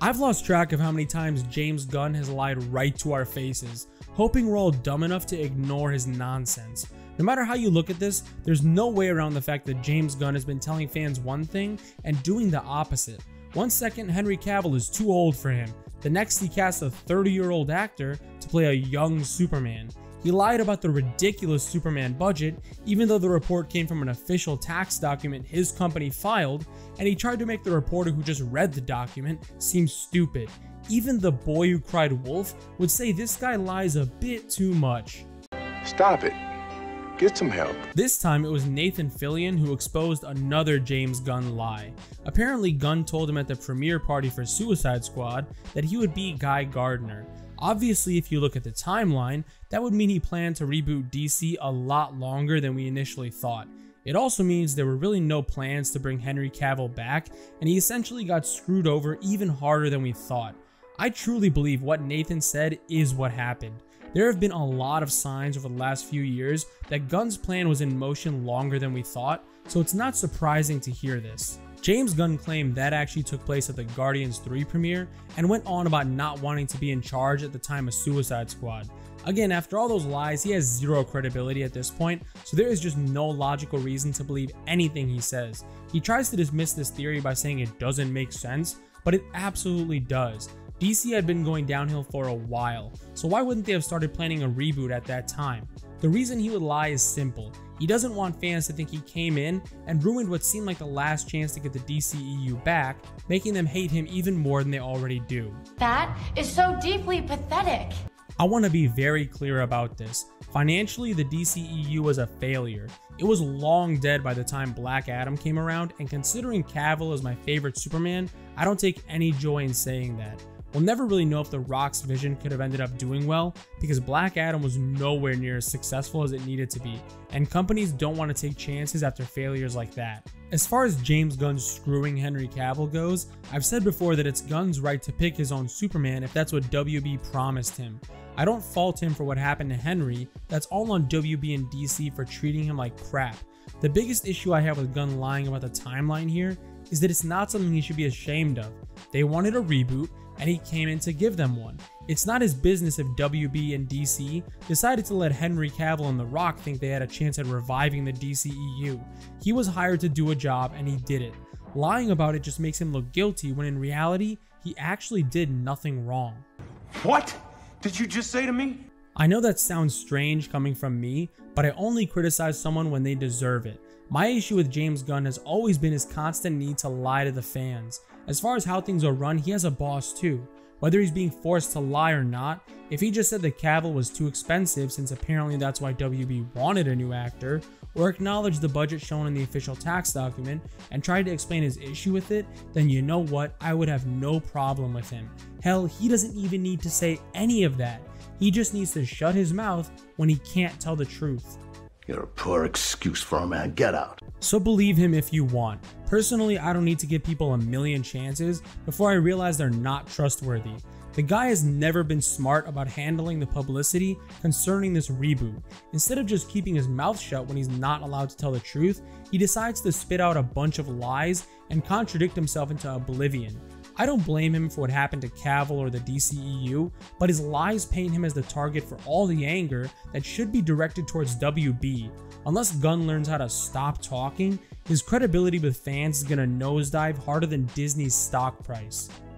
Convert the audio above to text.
I've lost track of how many times James Gunn has lied right to our faces, hoping we're all dumb enough to ignore his nonsense. No matter how you look at this, there's no way around the fact that James Gunn has been telling fans one thing and doing the opposite. One second, Henry Cavill is too old for him. The next, he casts a 30-year-old actor to play a young Superman. He lied about the ridiculous Superman budget, even though the report came from an official tax document his company filed, and he tried to make the reporter who just read the document seem stupid. Even the boy who cried wolf would say this guy lies a bit too much. Stop it. Get some help. This time it was Nathan Fillion who exposed another James Gunn lie. Apparently Gunn told him at the premiere party for Suicide Squad that he would be Guy Gardner. Obviously, if you look at the timeline, that would mean he planned to reboot DC a lot longer than we initially thought. It also means there were really no plans to bring Henry Cavill back, and he essentially got screwed over even harder than we thought. I truly believe what Nathan said is what happened. There have been a lot of signs over the last few years that Gunn's plan was in motion longer than we thought, so it's not surprising to hear this. James Gunn claimed that actually took place at the Guardians 3 premiere and went on about not wanting to be in charge at the time of Suicide Squad. Again, after all those lies, he has zero credibility at this point, so there is just no logical reason to believe anything he says. He tries to dismiss this theory by saying it doesn't make sense, but it absolutely does. DC had been going downhill for a while, so why wouldn't they have started planning a reboot at that time? The reason he would lie is simple. He doesn't want fans to think he came in and ruined what seemed like the last chance to get the DCEU back, making them hate him even more than they already do. That is so deeply pathetic. I want to be very clear about this. Financially, the DCEU was a failure. It was long dead by the time Black Adam came around, and considering Cavill as my favorite Superman, I don't take any joy in saying that. We'll never really know if The Rock's vision could have ended up doing well, because Black Adam was nowhere near as successful as it needed to be, and companies don't want to take chances after failures like that. As far as James Gunn screwing Henry Cavill goes, I've said before that it's Gunn's right to pick his own Superman if that's what WB promised him. I don't fault him for what happened to Henry, that's all on WB and DC for treating him like crap. The biggest issue I have with Gunn lying about the timeline here is that it's not something he should be ashamed of. They wanted a reboot, and he came in to give them one. It's not his business if WB and DC decided to let Henry Cavill and The Rock think they had a chance at reviving the DCEU. He was hired to do a job and he did it. Lying about it just makes him look guilty when in reality, he actually did nothing wrong. What did you just say to me? I know that sounds strange coming from me, but I only criticize someone when they deserve it. My issue with James Gunn has always been his constant need to lie to the fans. As far as how things are run, he has a boss too. Whether he's being forced to lie or not, if he just said that Cavill was too expensive since apparently that's why WB wanted a new actor, or acknowledged the budget shown in the official tax document and tried to explain his issue with it, then you know what, I would have no problem with him. Hell, he doesn't even need to say any of that. He just needs to shut his mouth when he can't tell the truth. You're a poor excuse for a man. Get out. So believe him if you want. Personally, I don't need to give people a million chances before I realize they're not trustworthy. The guy has never been smart about handling the publicity concerning this reboot. Instead of just keeping his mouth shut when he's not allowed to tell the truth, he decides to spit out a bunch of lies and contradict himself into oblivion. I don't blame him for what happened to Cavill or the DCEU, but his lies paint him as the target for all the anger that should be directed towards WB. Unless Gunn learns how to stop talking, his credibility with fans is gonna nosedive harder than Disney's stock price.